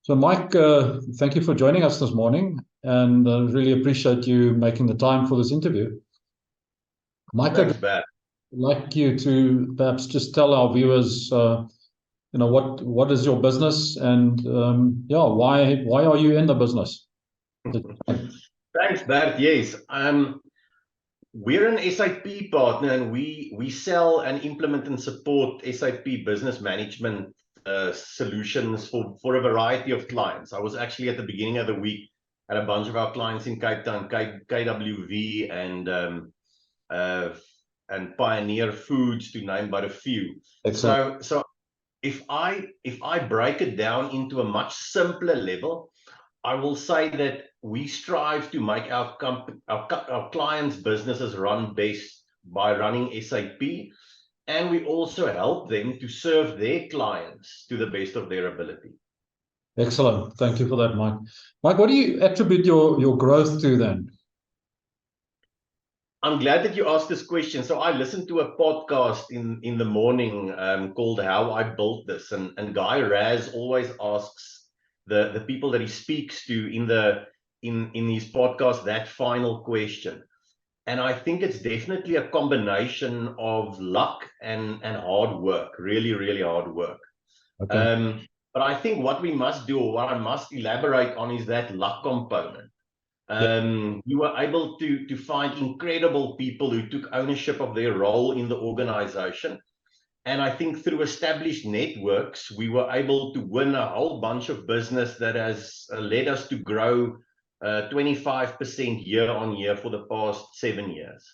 So, Mike, thank you for joining us this morning, and really appreciate you making the time for this interview. Mike, Thanks, I'd Bert. like you to perhaps just tell our viewers, what is your business, and yeah, why are you in the business? Thanks, Bert. Yes, we're an SAP partner, and we sell and implement and support SAP business management solutions for a variety of clients. I was actually at the beginning of the week at a bunch of our clients in Cape Town, KWV, and Pioneer Foods, to name but a few. Excellent. So if I break it down into a much simpler level, I will say that we strive to make our clients' businesses run best by running SAP, and we also help them to serve their clients to the best of their ability. Excellent. Thank you for that, Mike. Mike, what do you attribute your growth to then? I'm glad that you asked this question. So I listened to a podcast in the morning called How I Built This, and Guy Raz always asks the people that he speaks to in his podcast that final question. And I think it's definitely a combination of luck and hard work, really, really hard work. Okay. But I think what we must do, or what I must elaborate on, is that luck component. Yeah. We were able to find incredible people who took ownership of their role in the organization. And I think through established networks, we were able to win a whole bunch of business that has led us to grow 25% year on year for the past 7 years.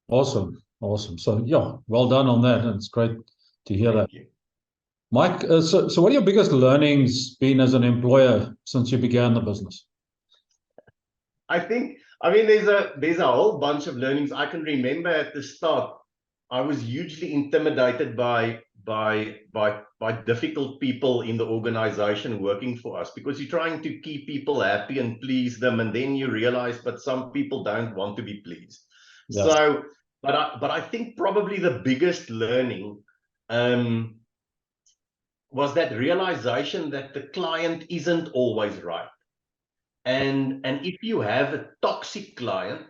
Awesome. Awesome. So, yeah, well done on that. And it's great to hear that. Thank you. Mike, so what are your biggest learnings been as an employer since you began the business? I mean, there's a whole bunch of learnings. I can remember at the start, I was hugely intimidated by difficult people in the organization working for us, because you're trying to keep people happy and please them, and then you realize, but some people don't want to be pleased. Yeah. So, but I think probably the biggest learning was that realization that the client isn't always right. And if you have a toxic client,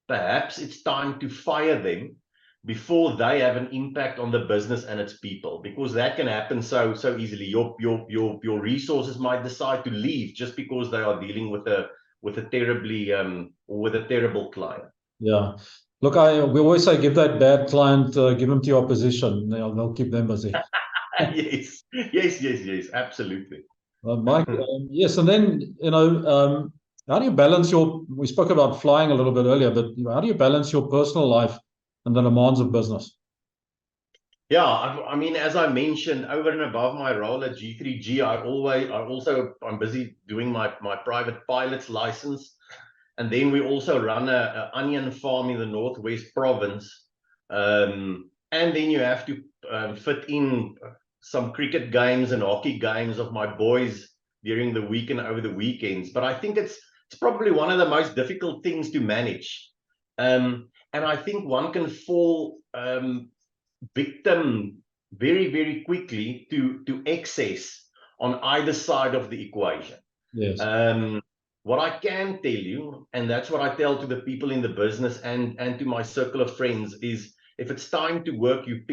perhaps it's time to fire them before they have an impact on the business and its people, because that can happen so easily. Your resources might decide to leave just because they are dealing with a terrible client. Yeah. Look, we always say give that bad client, give them to your position. They'll keep them busy. Yes, absolutely. Mike, yes, and then, how do you balance we spoke about flying a little bit earlier, but how do you balance your personal life and the demands of business? Yeah, I mean, as I mentioned, over and above my role at G3G, I'm busy doing my private pilot's license. And then we also run a onion farm in the Northwest province. And then you have to fit in some cricket games and hockey games of my boys during the week and over the weekends. But I think it's probably one of the most difficult things to manage. And I think one can fall victim very, very quickly to excess on either side of the equation. Yes. What I can tell you, and that's what I tell to the people in the business and to my circle of friends, is if it's time to work, you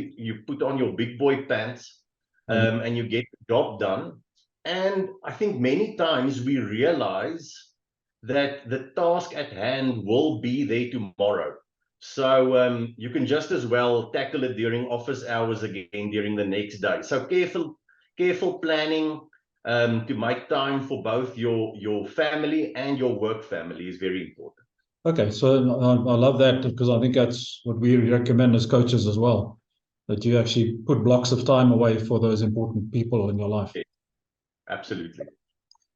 put on your big boy pants, and you get the job done. And I think many times we realize that the task at hand will be there tomorrow. So you can just as well tackle it during office hours again during the next day. So careful planning to make time for both your family and your work family is very important. Okay, so I love that, because I think that's what we recommend as coaches as well, that you actually put blocks of time away for those important people in your life. Yes, absolutely.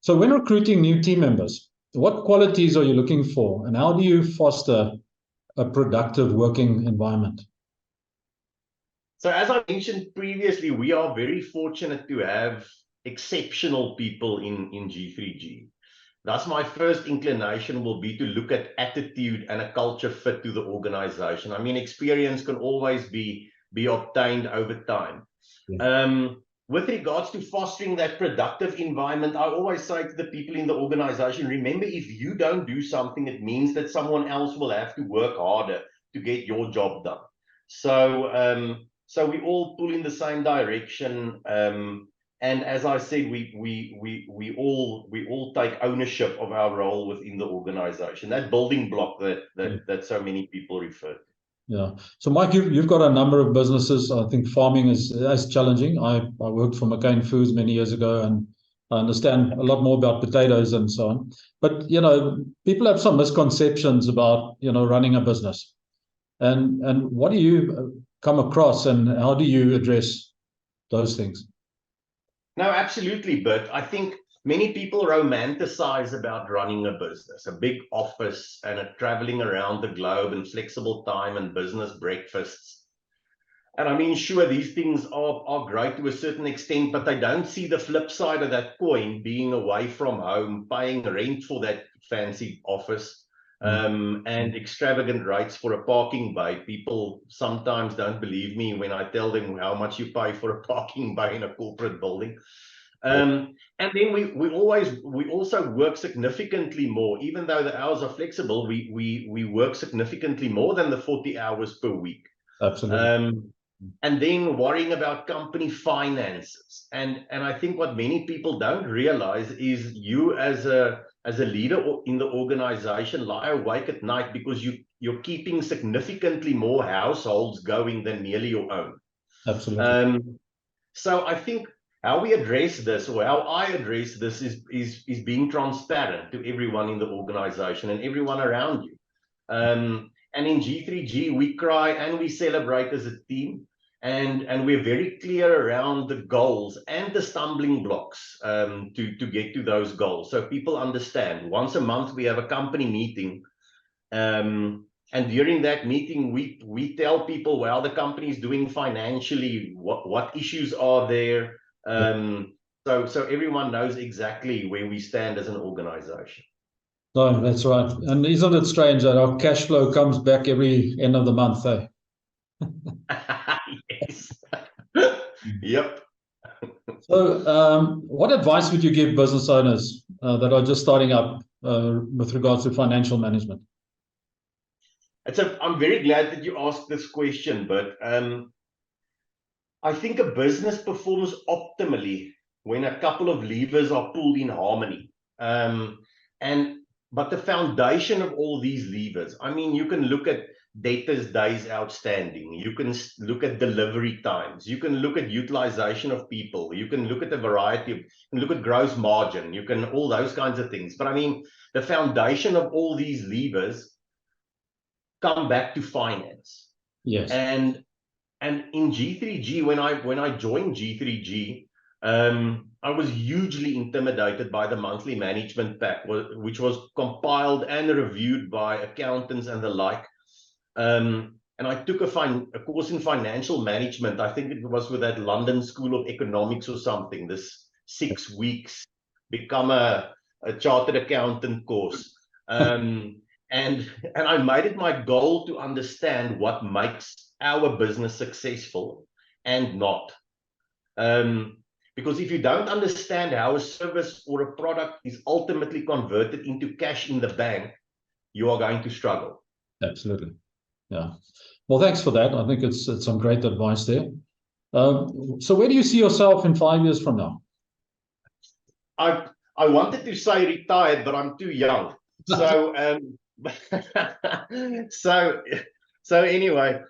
So when recruiting new team members, what qualities are you looking for, and how do you foster a productive working environment? So as I mentioned previously, we are very fortunate to have exceptional people in G3G. Thus, my first inclination will be to look at attitude and a culture fit to the organization. I mean, experience can always be obtained over time. Yeah. with regards to fostering that productive environment, I always say to the people in the organization, remember, if you don't do something, it means that someone else will have to work harder to get your job done. So we all pull in the same direction. And as I said, we all take ownership of our role within the organization. That building block that so many people refer to. Yeah. So, Mike, you've got a number of businesses. I think farming is challenging. I worked for McCain Foods many years ago, and I understand a lot more about potatoes and so on. But, people have some misconceptions about, running a business. And what do you come across, and how do you address those things? No, absolutely, Bert. I think many people romanticize about running a business, a big office and a traveling around the globe and flexible time and business breakfasts. And I mean, sure, these things are great to a certain extent, but they don't see the flip side of that coin, being away from home, paying rent for that fancy office, and extravagant rates for a parking bay. People sometimes don't believe me when I tell them how much you pay for a parking bay in a corporate building. And then we also work significantly more, even though the hours are flexible. We work significantly more than the 40 hours per week. Absolutely. And then worrying about company finances. And I think what many people don't realize is you as a leader in the organization lie awake at night because you're keeping significantly more households going than merely your own. Absolutely. So I think how we address this, or how I address this, is being transparent to everyone in the organization and everyone around you. And in G3G, we cry and we celebrate as a team. And we're very clear around the goals and the stumbling blocks to get to those goals. So people understand. Once a month, we have a company meeting. And during that meeting, we tell people how the company is doing financially, what issues are there. So everyone knows exactly where we stand as an organization. No, that's right. And isn't it strange that our cash flow comes back every end of the month, eh? Yes. Yep. So, what advice would you give business owners that are just starting up with regards to financial management? I'm very glad that you asked this question, but I think a business performs optimally when a couple of levers are pulled in harmony. But the foundation of all these levers, I mean, you can look at debtors days outstanding, you can look at delivery times, you can look at utilization of people, you can look at a variety of, you can look at gross margin, you can all those kinds of things. But I mean, the foundation of all these levers come back to finance. Yes. And in G3G, when I joined G3G, I was hugely intimidated by the monthly management pack, which was compiled and reviewed by accountants and the like. And I took a course in financial management. I think it was with that London School of Economics or something, this 6 weeks, become a chartered accountant course. And I made it my goal to understand what makes our business successful and not. Because if you don't understand how a service or a product is ultimately converted into cash in the bank, you are going to struggle. Absolutely. Yeah. Well, thanks for that. I think it's some great advice there. So where do you see yourself in 5 years from now? I wanted to say retired, but I'm too young. So so anyway,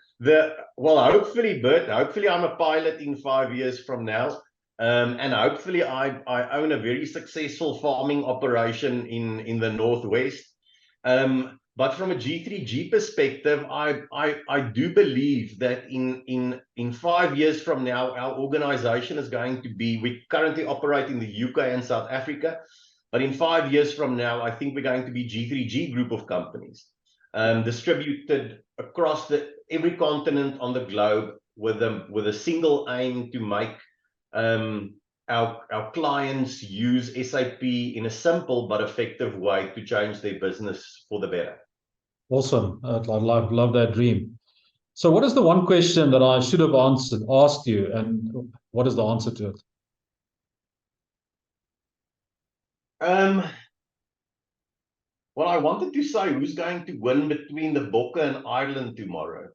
hopefully, Bert, hopefully I'm a pilot in 5 years from now. And hopefully I own a very successful farming operation in the Northwest. But from a G3G perspective, I do believe that in 5 years from now, our organization is going to be, we currently operate in the UK and South Africa, but in 5 years from now, I think we're going to be G3G group of companies, distributed across every continent on the globe with a single aim to make our clients use SAP in a simple but effective way to change their business for the better. Awesome. I love that dream. So what is the one question that I should have asked you, and what is the answer to it? Um, well, I wanted to say who's going to win between the Bokke and Ireland tomorrow.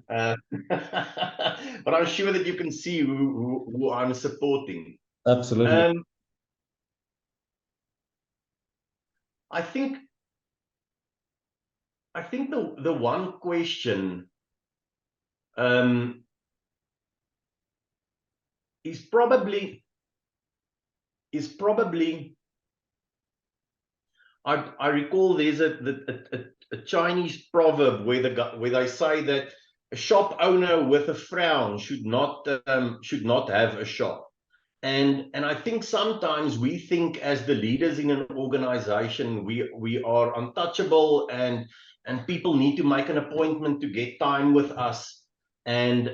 Uh, but I'm sure that you can see who I'm supporting. Absolutely. I think the one question is probably I recall there's a Chinese proverb where they say that a shop owner with a frown should not have a shop. And I think sometimes we think as the leaders in an organization, we are untouchable, and people need to make an appointment to get time with us, and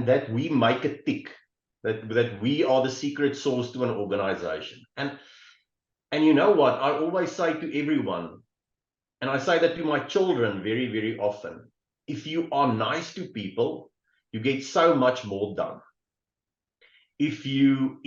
that we make a tick, that we are the secret sauce to an organization. And you know what? I always say to everyone, and I say that to my children very, very often, if you are nice to people, you get so much more done. If you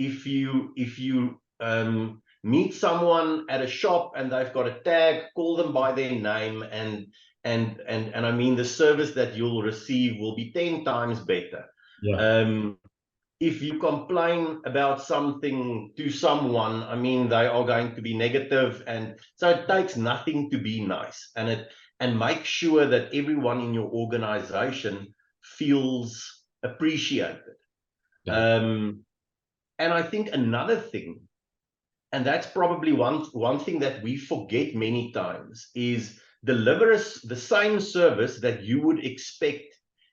meet someone at a shop and they've got a tag, call them by their name, and I mean the service that you'll receive will be 10 times better. Yeah. If you complain about something to someone, I mean, they are going to be negative, and so it takes nothing to be nice, and make sure that everyone in your organization feels appreciated. Yeah. And I think another thing, and that's probably one thing that we forget many times, is deliver us the same service that you would expect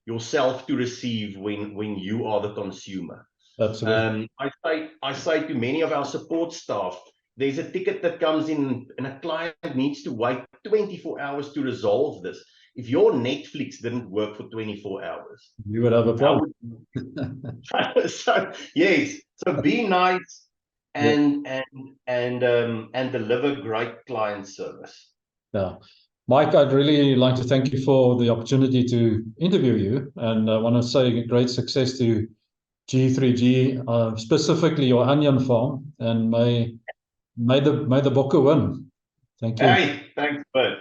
yourself to receive when you are the consumer. Absolutely. I say to many of our support staff, there's a ticket that comes in and a client needs to wait 24 hours to resolve this. If your Netflix didn't work for 24 hours, You would have a how problem. would so yes, so be nice Yeah. and deliver great client service. Yeah. Mike, I'd really like to thank you for the opportunity to interview you. And I want to say great success to G3G, specifically your onion farm, and may the Bokke win. Thank you. Hey, thanks, bud.